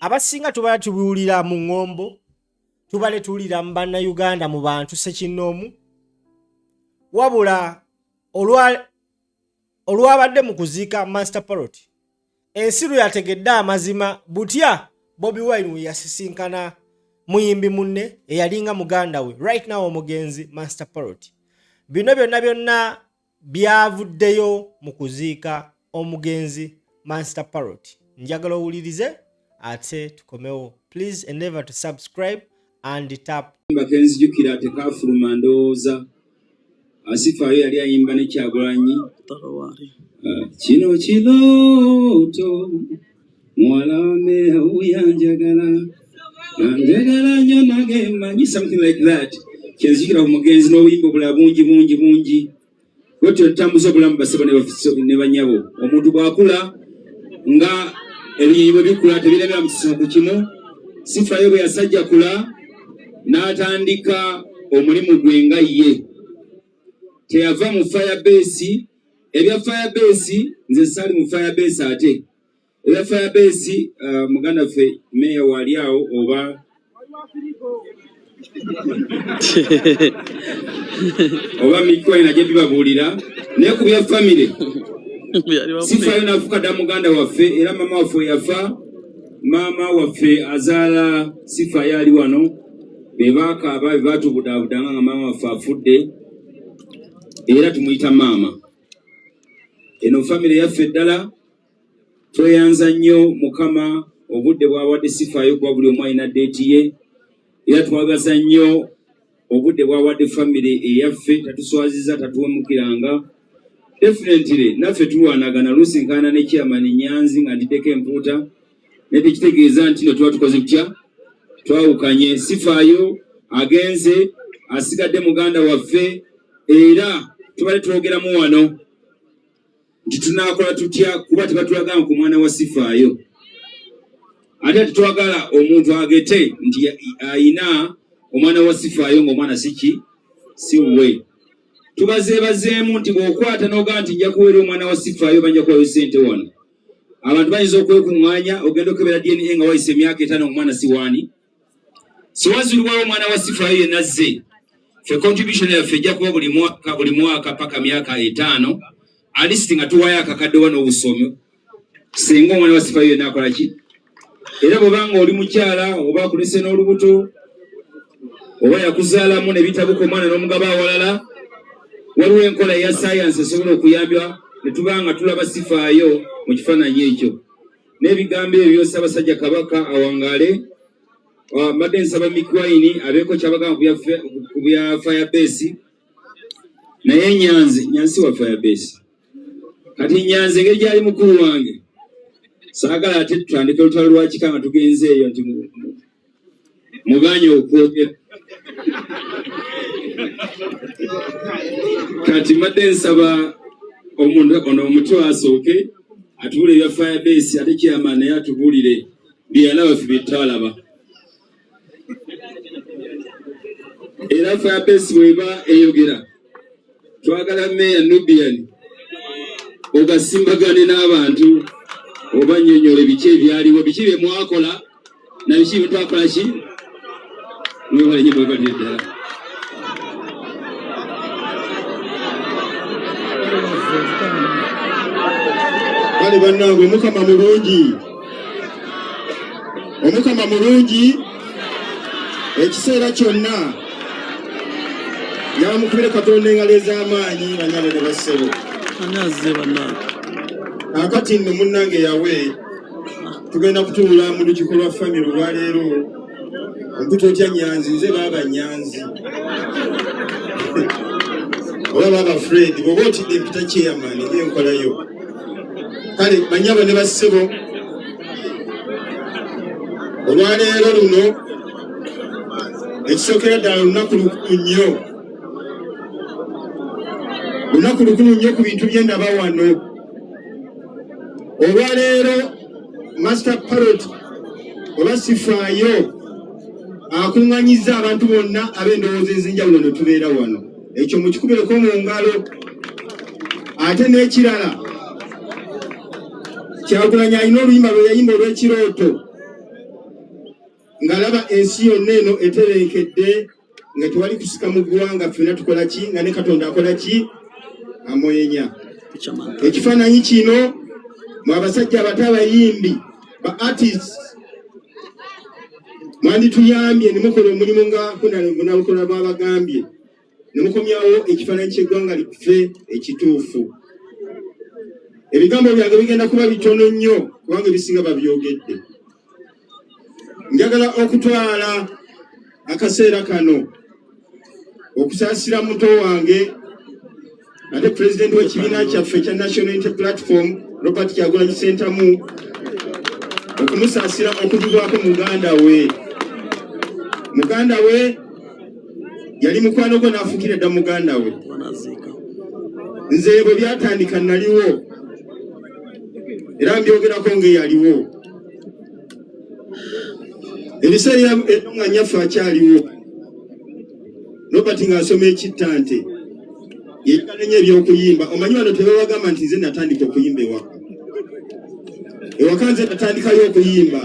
abasinga tubala tubiwulira mu ngombo, tubale tuwulira mu bannayuganda mu bantu ssekinnoomu, wabula olwabadde mu kuziika Master Parrot ensiru yategedde amazima butya Bobi Wine yasisinkana muyimbi munne eyalinga muganda we right now omugenzi Master Parrot. Bino byonna byavuddeyo mu kuziika omugenzi Master Parrot. Njagala owulirize ate tukomewo. Please endeavor to subscribe and tap. Bakenzi jukira tekafuluma ndowooza Asifaayo yali ayimba ne Kyagulanyi kino kirooto muwala wame uyanjagala njagala nnyo nage mmanyi something like that. Kyenzikira ku mugenzi n'obuyimba obulala bungi bwetyo tutambuza obulamu basebo ne banyabo. Omuntu bw'akula nga ebiyibo bikula tebirabira mu kisambu kimu. Sifaayo bwe yasajja kula n'atandika omulimu gwe nga ye. Teyava mu Firebase. Ebya Firebase nze sali mu Firebase ate. Ebya Firebase muganda ffe meya wali awo oba Mikwai na jebi babuulira naye ku bya family Sifaayo n'afuka dda muganda waffe era mama waffe yafa. Mama waffe azaala Sifaayo ali wano bebakaaba bebatubudabudanga nga mama waffe afudde era tumuyita maama. Eno family yaffe ddala tweyanza nnyo Mukama obudde bwawadde Sifaayo kuba buli omu alina deeti ye, era twagaza nnyo obudde bwawadde family eyaffe tatuswaziza tatuwemukiranga. Definitely naffe tulwanagana lusinkana ne chairman Nyanzi nga ndiddeko empuuta naye tekitegeeza nti no tuba tukoze tutya twawukanye. Sifaayo agenze asigadde muganda waffe era tubale twogeramu wano nti tunaakola tutya kuba tebatulaganga ku mwana wa Sifaayo. Ate tetwagala omuntu agete nti ayina omwana wa Sifaayo ng'omwana si we. Tubazeebazeemu nti bw'okwata n'ogaa nti nja kuweera omwana wa Sifaayo banja kuwayo ssente wano. Abantu bayinza okwekuŋŋaanya ogenda okebera DNA nga wayise emyaka 5 omwana siwaani. Siwazulibwawo omwana wa Sifaayo yenna azze. Ffe contribution yaffe ejja kuba buli mwaka paka myaka 5 alisiti nga tuwayo akakadde wano obusomi singa omwana wa Sifaayo yenna akola ki. Era bw'obanga oli mukyala oba akulese n'olubuto oba yakuzaalamu ne bitabuka omwana n'omugaba awalala, waliwo enkola eya science esobola okuyambya ne tubanga tulaba Sifaayo mu kifaananyi ekyo. N'ebigambo ebyo Ssaabasajja Kabaka awangaale mbadde nsaba Mikwai abeeko kyabagamba ku bya Firebase. Naye Nyanzi wa Firebase kati Nyanzi engeri gyali mukulu wange saagala ate tutandike olutalo lwa kika nga tugenze eyo nti muganye okwogera. Kati mbadde nsaba omuntu ono omutwe asooke atubuulire ebya Firebase ate chairman naye atubuulire byalaba ffe byetalaba. Era Firebase bweba eyogera twagala Meya Nubian ogasimbagane n'abantu oba nnyonnyole biki ebyaliwo biki bye mwakola na biki bye twakola ki mwebale nnyo mwebale ddala. Kale bannange Omukama mulungi ekiseera kyonna yamukubire Katonda engalo ez'amaanyi banyabo ne bassebo. Akati nno munnange yawe tugenda kutuula mu lukiiko lwa family olwaleero mputa otya Nyanzi nze baaba Nyanzi oba baaba Fred bw'oba otidde mpita chairman enkolayo. Kale banyabo ne bassebo olwaleero luno ekisookera ddala lunaku lukulu nnyo ku bintu bye ndaba wano. Olwaleero Master Parrot oba Sifaayo akuŋŋanyiza abantu bonna ab'endowooza ez'enjawulo ne tubeera wano. Ekyo mukikubireko mu ngalo. Ate n'ekirala Kyagulanyi alina oluyimba lwe yayimba olw'ekirooto ngalaba ensi yonna eno eterenkedde nga tewali kusika mu ggwanga ffenna tukola ki nga ne Katonda akola ki amwenya. Ekifaananyi kino mwe abasajja abato abayimbi ba artists mwandituyambye ne mukola omulimu nga kunabukola bwabagambye ne mukomyawo ekifaananyi ky'eggwanga liffe ekituufu. Ebigambo byange bigenda kuba bitono nnyo kubanga ebisinga babyogedde. Njagala okutwala akaseera kano okusaasira muto wange ate pulezidenti w'ekibiina kyaffe ekya National Unity Platform Robert Kyagulanyi Ssentamu okumusaasira okuvibwako muganda we yali mukwano gwe n'afuukira dda muganda we. Nze bwe byatandika naliwo era mbyogerako ng'eyaliwo. Ebiseera nga nnyaffe akyaliwo Robert ng'asoma ekittante yeyagala nnyo ebyokuyimba. Omanyi wano tebabagamba nti nze natandika okuyimba ewaka nze natandikayo okuyimba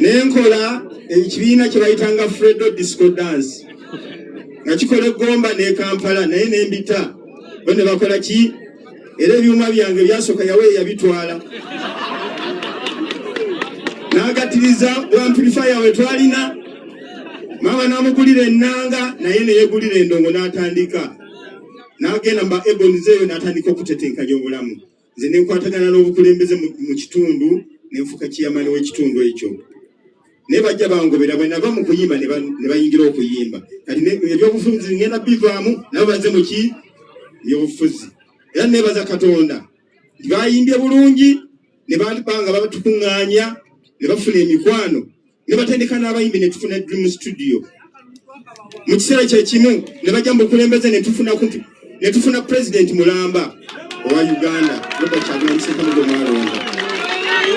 nenkola ekibiina kye bayitanga Fredo Disco Dance nga kikola eggomba ne Kampala naye nembita bo ne bakola ki era ebyuma byange byasooka yawe yabitwala n'agatiriza amplifier we twalina maama n'amugulira ennanga naye neyegulira endongo n'atandika n'agenda mba ebonizeeyo n'atandika okutetenkanya obulamu. Nze nenkwatagana n'obukulembeze mu kitundu nenfuka kiyamani w'ekitundu ekyo naye bajja bangobera bwe nava mu kuyimba ne bayingira okuyimba. Kati ebyobufuzi ngenda bivaamu nabo baze mu ki byobufuzi. Era nebaza Katonda nti bayimbye bulungi ne banga babatukuŋŋaanya ne bafuna emikwano ne batendeka n'abayimbi ne tufuna Dream Studio. Mu kiseera kyekimu ne bajja mu bukulembeze ne tufuna President mulamba owa Uganda Robert Kyagulanyi Ssentamu gwe mwalonda.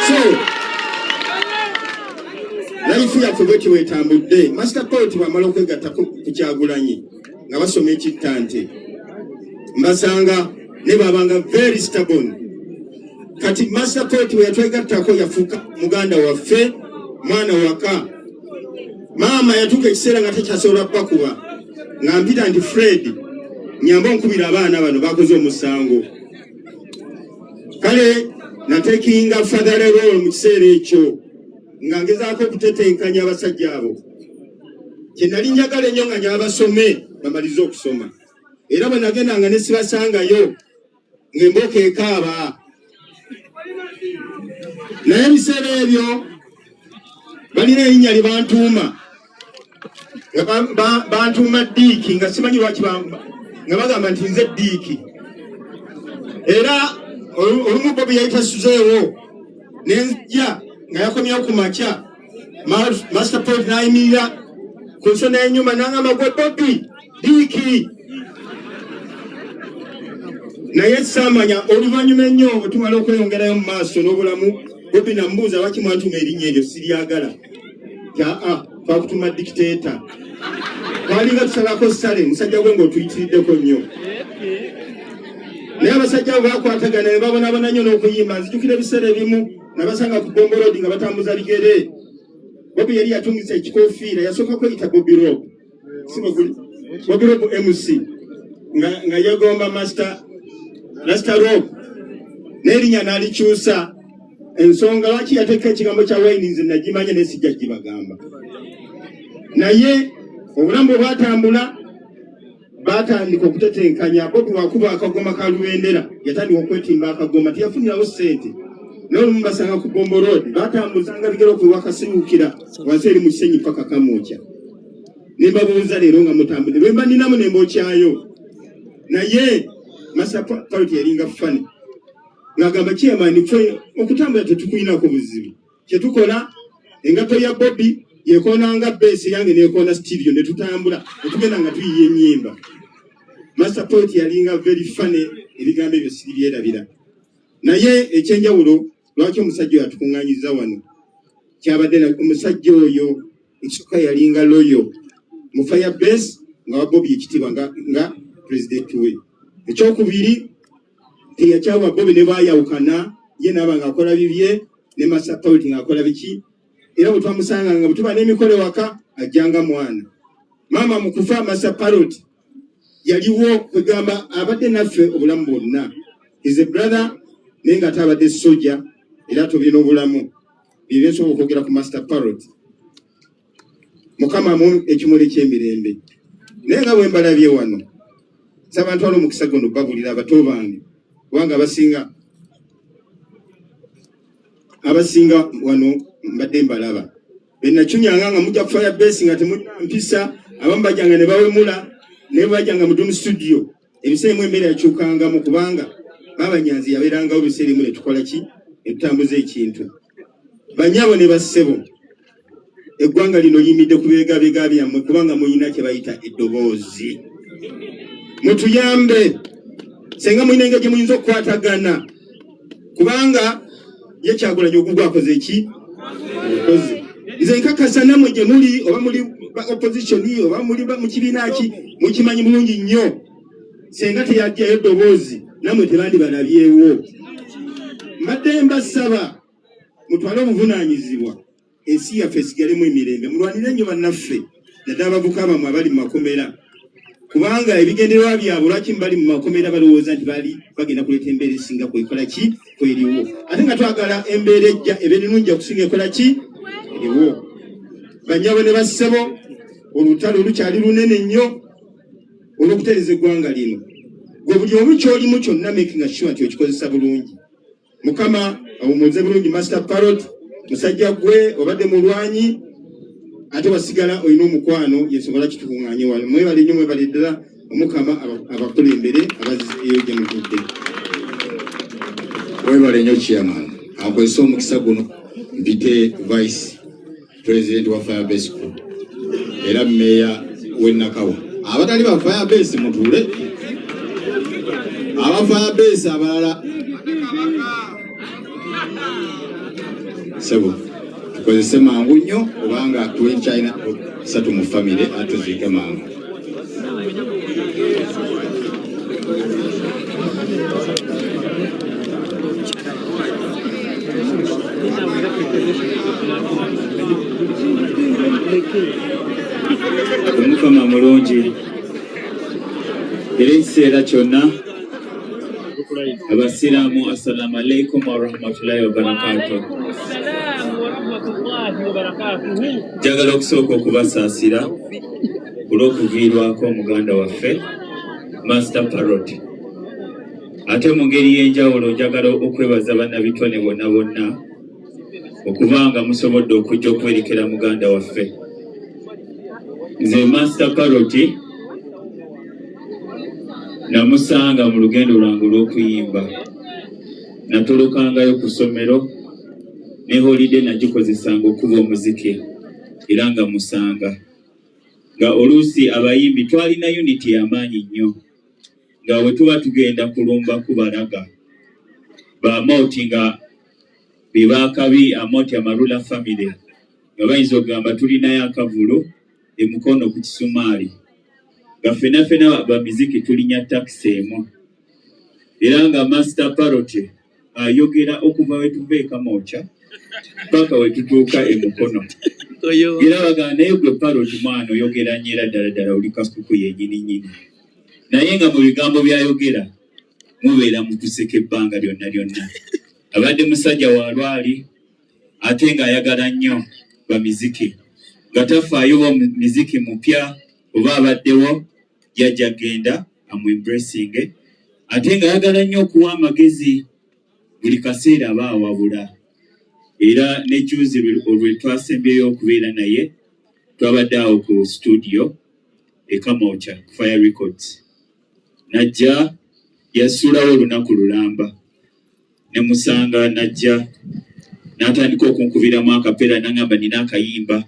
So life yaffe bweti wetambudde. Master Poet bwamala okwegatta ku Kyagulanyi nga basoma ekittante mbasanga ne babanga very stubborn. Kati Master Poet we yatwegattako yafuuka muganda waffe mwana waka. Maama yatuuka ekiseera nga tekyasobola bakuba nga mpita nti Fred nyamba onkubira abaana bano bakoze omusango. Kale natekinga father role mu kiseera ekyo nga ngezaako okutetenkanya abasajja abo. Kye nali njagala ennyo nga nyabasome bamalize okusoma era bwe nagendanga ne sibasangayo ng'embooko ekaaba. Naye ebiseera ebyo balina erinnya lye bantuuma bantuuma Diiki nga simanyi lwaki nga bagamba nti nze Diiki. Era olumu Bobi yayita Suzeewo nenjja nga yakomyewo ku makya Master Poet n'ayimirira ku nsona y'ennyumba n'agamba gwe Bobi Diiki. Naye saamanya oluvannyuma ennyo otumala okweyongerayo mu maaso n'obulamu Bobi namubuuza lwaki mwantuma erinnya eryo siriyagala. Twakutuma dictator. Twalinga tusalako ssale musajja gwe ng'otuyitiriddeko nnyo. Naye abasajja abo bakwatagana ne babonabona nnyo n'okuyimba. Nzijukira ebiseera ebimu nabasanga ku Bombo Road nga batambuza bigere. Bobi yali yatungisa ekikoofiira yasooka kweyita Bobby Rob. Bobby Rob MC nga yegomba Master Rob n'erinnya n'alikyusa. Ensonga lwaki yateeka ekigambo kya wayini nze nagimanya naye sijja kibagamba. Naye obulamu bwe bwatambula batandika okutetenkanya. Bobi wakuba akagoma ka Lubendera yatandika okwetimba akagoma teyafunirawo ssente. Naye olumu basanga ku Bombo Road batambuzanga bigero ku wakasibuukira wansi eri mu kisenyi paka Kamwokya. Ne mbabuuza leero nga mutambudde bwe mba ninamu ne mbookyayo. Naye Master Poet yalinga fani ng'agamba chairman ffe okutambula tetukulinako buzibu. Kye tukola engato ya Bobi yekoonanga base yange nekoona studio ne tutambula otugenda nga tuyiye ennyimba. Master Poet yalinga very funny ebigambo ebyo siribyerabira. Naye ekyenjawulo lwaki omusajja oyo atukuŋŋaanyiza wano kyabadde omusajja oyo ekisooka yalinga loyo mu Firebase nga wa Bobi ekitiibwa nga president we. Ekyokubiri teyakyawa Bobi ne baayawukana ye n'aba ng'akola bibye ne Master Poet ng'akola biki era bwe twamusanga nga bwe tuba n'emikolo waka ajjanga mwana. Maama mu kufa Master Parrot yaliwo kwegamba abadde naffe obulamu bwonna. Is a brother naye nga ate abadde soja era tubye n'obulamu. Bye nsobola okwogera ku Master Parrot. Mukama mu ekimuli ky'emirembe. Naye nga bwe mbalabye wano nsaba ntwala omukisa guno babulira abato bange kubanga abasinga wano mbadde mbalaba. Benachunyanga nga mujja kufaya base nga temulina mpisa abamu bajjanga ne bawemula ne bajjanga mu studio. Ebiseera mu emmere yakyukanga mu kubanga babanyanzi yabeerangawo biseera mu ne tukola ki etutambuza ekintu. Banyabo ne bassebo eggwanga lino yimidde ku beegabega byammwe kubanga muyina kye bayita eddoboozi. Mutuyambe senga muyina engeri gye muyinza okukwatagana kubanga ye Kyagulanyi ogugwa akoze eki okoze. Nze nkakasa namwe gye muli oba muli opposition oba muli mu kibiina ki mukimanyi bulungi nnyo senga teyajjayo eddoboozi namwe tebandi balabyewo. Mbadde mbasaba mutwale obuvunaanyizibwa ensi yaffe esigalemu emirembe. Mulwanire nnyo bannaffe naddala abavuka bamwe abali mu makomera kubanga ebigendererwa byabwe lwaki bali mu makomera balowooza nti bali bagenda kuleeta embeera esinga kwekola ki kweriwo ate nga twagala embeera ejja ebeera ennungi okusinga ekola ki eriwo. Banyabo ne bassebo olutalo olukyali lunene nnyo olw'okutereeza eggwanga lino. Gwe buli omu ky'olimu kyonna making sure nti okikozesa bulungi. Mukama awummuze bulungi Master Parrot, musajja gwe obadde mulwanyi ate wasigala olina omukwano yesobola kitukuŋŋaanye wano. Mwebale nnyo mwebale ddala Omukama abakulembere abaziyo gye mutudde. Mwebale nnyo chairman. Akozesa omukisa guno mpite vice president wa Firebase Group era meya w'e Nakawa. Abatali ba Firebase mutuule. Aba Firebase abalala sebo tukozese mangu nnyo kubanga tuwe China satu mu family atuziike mangu. Omukama mulungi era ekiseera kyonna. Abasiraamu assalamu alaikum wa rahmatullahi wa barakatuh. Njagala okusooka okubasaasira olw'okuviirwako omuganda waffe Master Parrot. Ate mu ngeri y'enjawulo njagala okwebaza bannabitone bonna bonna okubanga musobodde okujja okwerekera muganda waffe. Nze Master Parrot namusanga mu lugendo lwange olw'okuyimba. Natolokangayo ku ssomero ne holiday nagikozesanga okuba omuziki era nga musanga nga oluusi abayimbi twalina unity y'amaanyi nnyo nga bwe tuba tugenda kulumba kubalaga bamauti nga bebakabi amauti amarula family nga bayinza okugamba tulinayo akavulu emukono ku kisumaali nga fena bamiziki tulinya taxi emu era nga Master Parrot ayogera okuva wetuva ekamocha paka wetutuuka emukono era bagamba naye gwe Parrot mwana oyogera nnyo era ddala oli kasuku yennyini naye nga mu bigambo byayogera mubeera mutuseka ebbanga lyonna. Abadde musajja wa lwali ate ng'ayagala nnyo bamiziki nga tafaayo wa miziki mupya oba abaddewo yajja genda amu embracing ate ng'ayagala nnyo okuwa amagezi buli kaseera aba awabula. Era n'ejuzi olwe twasembyeyo okubeera naye twabadde awo ku studio ekamocha ku Fire Records. Najja yasuulawo olunaku lulamba ne musanga najja n'atandika okunkubiramu akapeera n'angamba nina akayimba.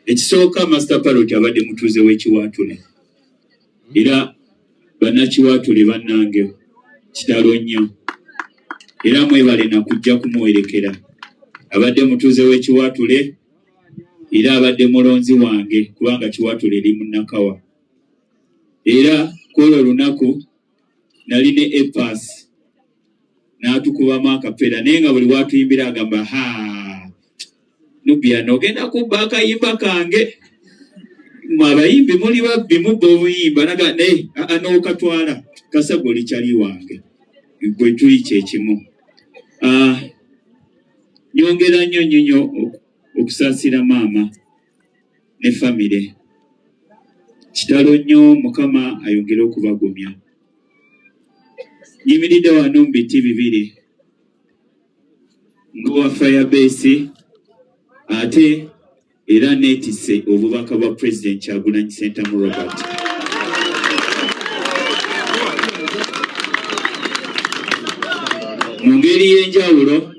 Ekisooka Master Parrot abadde mutuuze w'ekiwaatule era bannakiwaatule bannange kitalo nnyo era mwebale nakujja kumuwerekera. Abadde mutuuze w'ekiwaatule era abadde mulonzi wange kubanga kiwaatule eri mu Nakawa. Era kwolwo olunaku nali ne epas n'atukubamu akapeera naye nga buli watuyimbira agamba Nubia nogenda kubba akayimba kange mwabayimbi muli babbi mubba obuyimba naga ne anookatwala kasagoli kyali wange gwe tuli kyekimu. Nyongera nnyo okusaasira maama ne famire. Kitalo nnyo, Mukama ayongere okubagumya. Nyimiridde wano mu biti bibiri ng'owa Firebase ate era neetisse obubaka bwa President Kyagulanyi Ssentamu Robert. Mu ngeri y'enjawulo,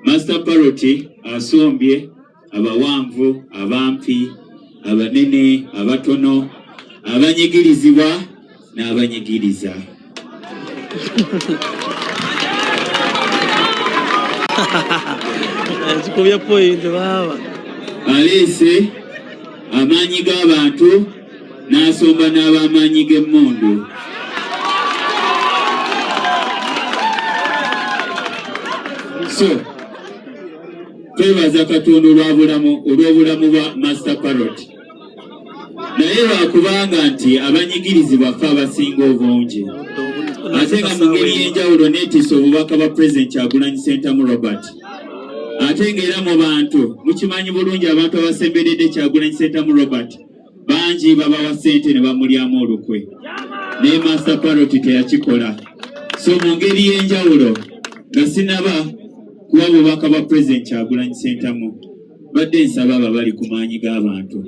Master Parrot asombye abawanvu, abampi, abanene, abatono, abanyigirizibwa n'abanyigiriza. Aleese amaanyi g'abantu n'asomba n'ab'amaanyi g'emmundu. So, twebaza Katonda olw'obulamu bwa Master Parrot. Naye lwakubanga nti abanyigirizibwa ffe abasinga obungi. Ate nga mu ngeri y'enjawulo neetisse obubaka bwa President Kyagulanyi Ssentamu Robert. Ate ng'era mu bantu mukimanyi bulungi abantu abasemberedde Kyagulanyi Ssentamu Robert bangi babawa ssente ne bamulyamu olukwe. Naye Master Parrot teyakikola. So mu ngeri y'enjawulo nga sinaba kuba bubaka bwa President Kyagulanyi Ssentamu badde nsaba abo bali ku maanyi g'abantu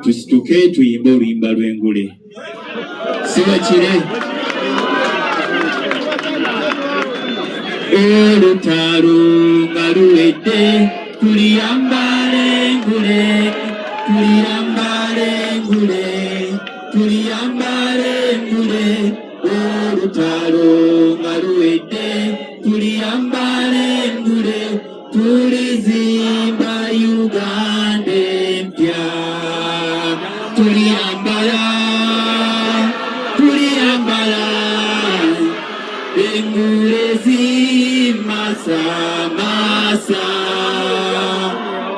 tusituke tuyimbe oluyimba lw'engule. Sibakire olutalo nga luwedde tuliyambale engule, tuliyambale engule, tuliyambale engule. Olutalo nga luwedde tuliyambale engule, tulizimba Uganda empya. Tuliyambala engule zimasamasa.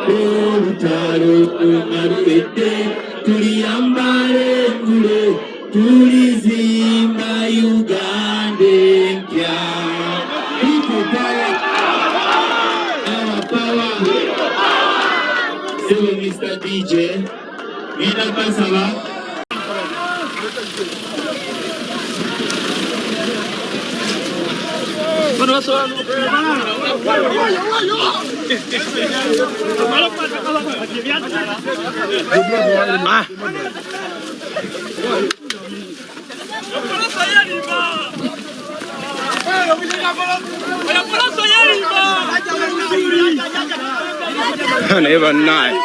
Olutalo nga luwedde tuliyambale engule, tulizimba Uganda empya. People power, our power. So Mr. DJ, ngenda basaba never night.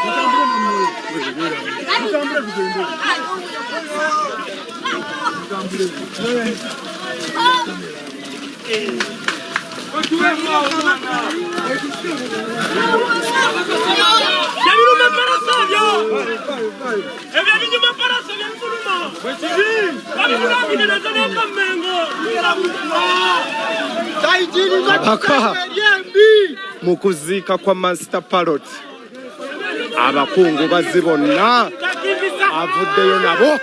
Mukuzika kwa Master Parrot abakungu bazibonna avuddeyo nabo.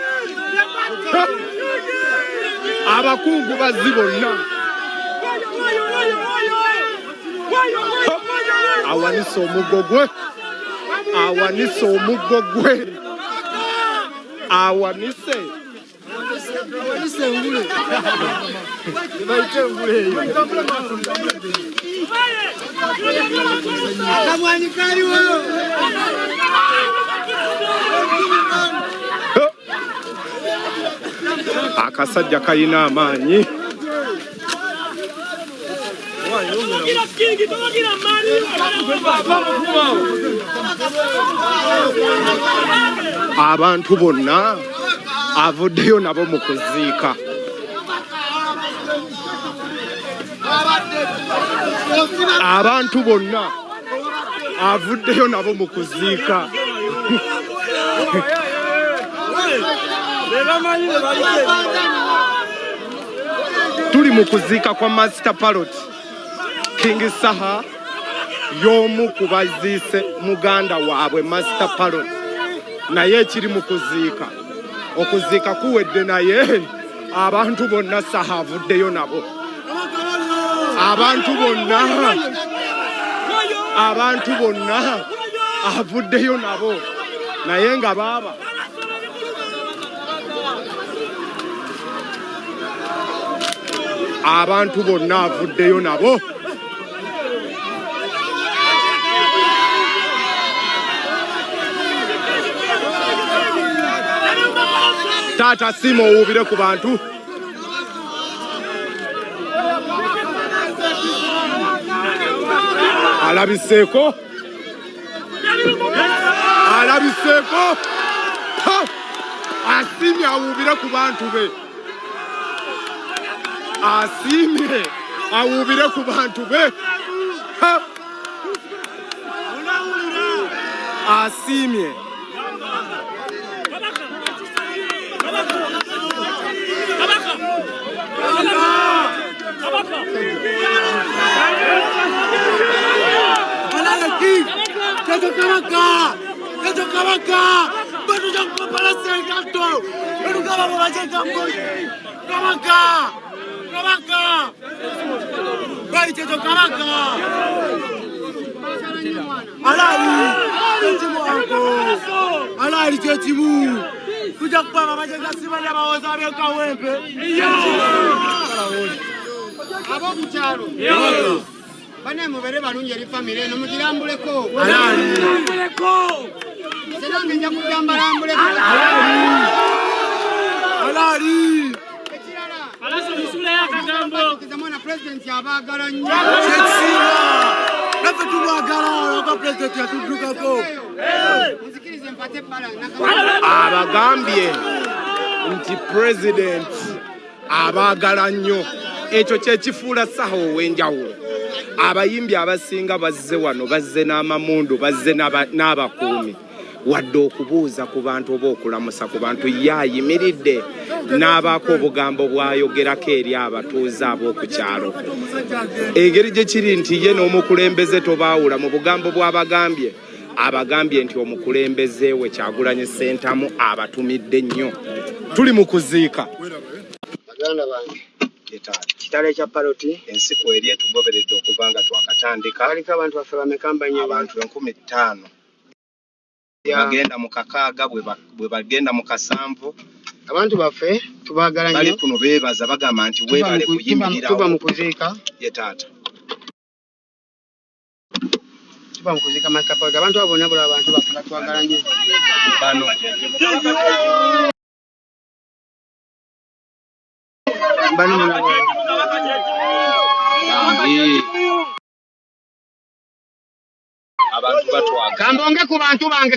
Abakungu bazibonna awanise omuggo gwe, awanise omuggo gwe, awanise engule. Baite engule eyo. Kamwanyi kaliwo. Akasajja kayina amaanyi. Abantu bonna avuddeyo nabo mu kuziika. Abantu bonna avuddeyo nabo mu kuziika. Tuli mu kuziika kwa Master Parrot, King Saha y'omu ku baziise muganda waabwe Master Parrot naye ekiri mu kuziika okuziika kuwedde naye abantu bonna saha avuddeyo nabo abantu bonna avuddeyo nabo naye nga baaba abantu bonna avuddeyo nabo taata sima owuubire ku bantu alabiseeko asiimye awuubire ku bantu be asiimye awuubire ku bantu be asiimye alali kyetimu kuja kupanga majenga sibanya bawoza abekawempe abo kukyalo bane mubere balungi eri family eno mugirambuleko senange nja kujambalambuleko alali Alaso misula ya kagambo kizamona president yabagala nnyo kyekisima nafe tumwagala oka president yatuddukako muzikirize mpate bala abagambye nti president abagala nnyo ekyo kyekifuula saha ow'enjawulo abayimbi abasinga bazze wano bazze n'amamundu bazze n'abakuumi wadde okubuuza ku bantu oba okulamusa ku bantu yayimiridde n'abaako obugambo bwayogerako eri abatuuze ab'okukyalo engeri gye kiri nti ye n'omukulembeze tobaawula mu bugambo bw'abagambye abagambye nti omukulembeze we Kyagulanyi Ssentamu abatumidde nnyo tuli mu kuziika baganda bange kitale kya Parrot ensiku eri etugoberedde okuva nga twakatandika aliko abantu baffe bamekambanye abantu 15,000 bagenda mu kakaaga bwe bagenda mu kasanvu abantu baffe tubaagala nnyo bali kuno beebaza bagamba nti weebale kuyimirirawo tuba mu kuziika ye taata tuba mu kuziika Master Parrot abantu abo bonna bula abantu baffe batwagala nnyo bano abantu batwagala kambonge ku bantu bange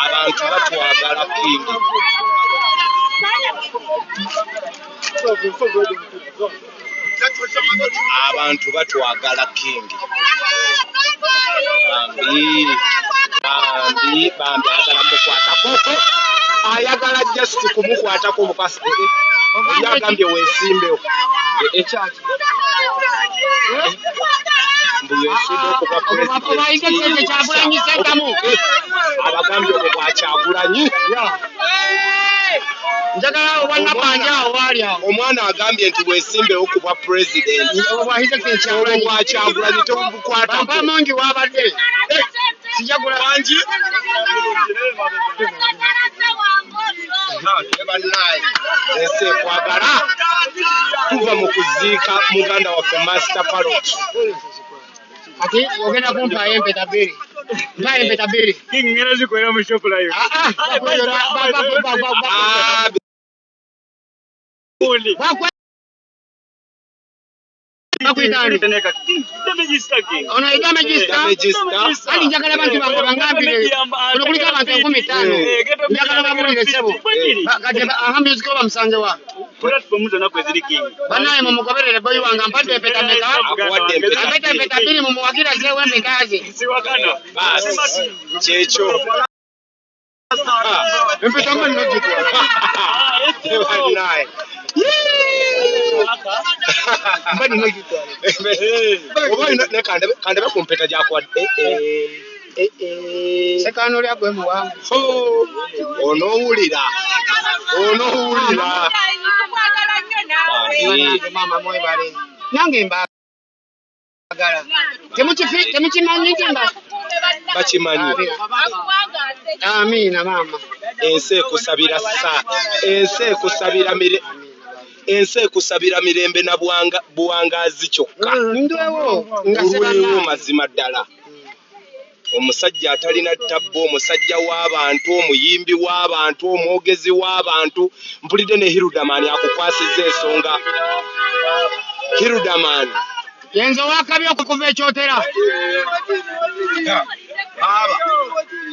abantu batwagala kingi abantu batwagala kingi bambi ayagala mukwatako ayagala just kumukwatako mukasike yagambye weesimbewo ekyaki abagambye obwo bwa Kyagulanyi omwana agambye nti weesimbewo ku bwa pulezidenti obwo bwa Kyagulanyi tebubukwatako bannaye ensi ekwagala tuva mu kuziika muganda waffe Master Parrot ati ogenda kumpaayo empeta bbiri mpayo empeta bbiri ngera zikolera mu shop live ono idamagista ali njagala abantu bange bangambire kuno kuliko abantu 15,000 njagala babulire sebo kati ahamyuziko bamusanze wa banaye mumugoberere boyi wange ampadde empeta meka ampeta empeta bbiri mumuwagira zeewo empetaze kyekyo empeta nga nnogitwa Mbani no kitwale. Oba ne kande bakumpeta gyakwadde. Sekano lya gwe muwangu. Onowulira. Mama moyo bale. Nange mbagala. Temukimanyi ngimba. Bakimanyi. Amina mama. Ensi ekusabira mirembe na buwangazi kyokka. Ndwewo Olwewo mazima ddala. Omusajja atalina ttabbo, omusajja w'abantu, omuyimbi w'abantu, omwogezi w'abantu. Mpulidde ne Hirudaman akukwasizza ensonga. Hirudaman. Yenzo wakabi okuva ekyotera.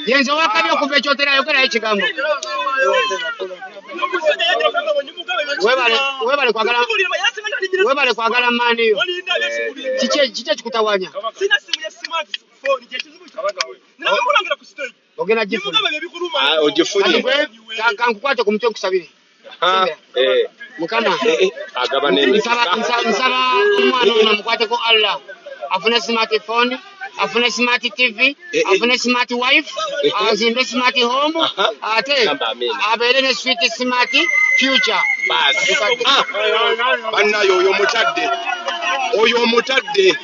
Yenzo wakabi okuva ekyotera yogera ekigambo. Webale kwagala maniyo. Kiki ekikutawanya? Ogenda gifuna. Ogifunye. Kankukwate ku mutwe nkusabire. Mukama. Agaba n'emikisa. Nsaba omwana ono amukwateko Allah. Afune smartphone, afune smart TV, afune smart wife, azimbe smart home, ate abeere ne sweet smart future. Basi. Bannayo oyo mutadde.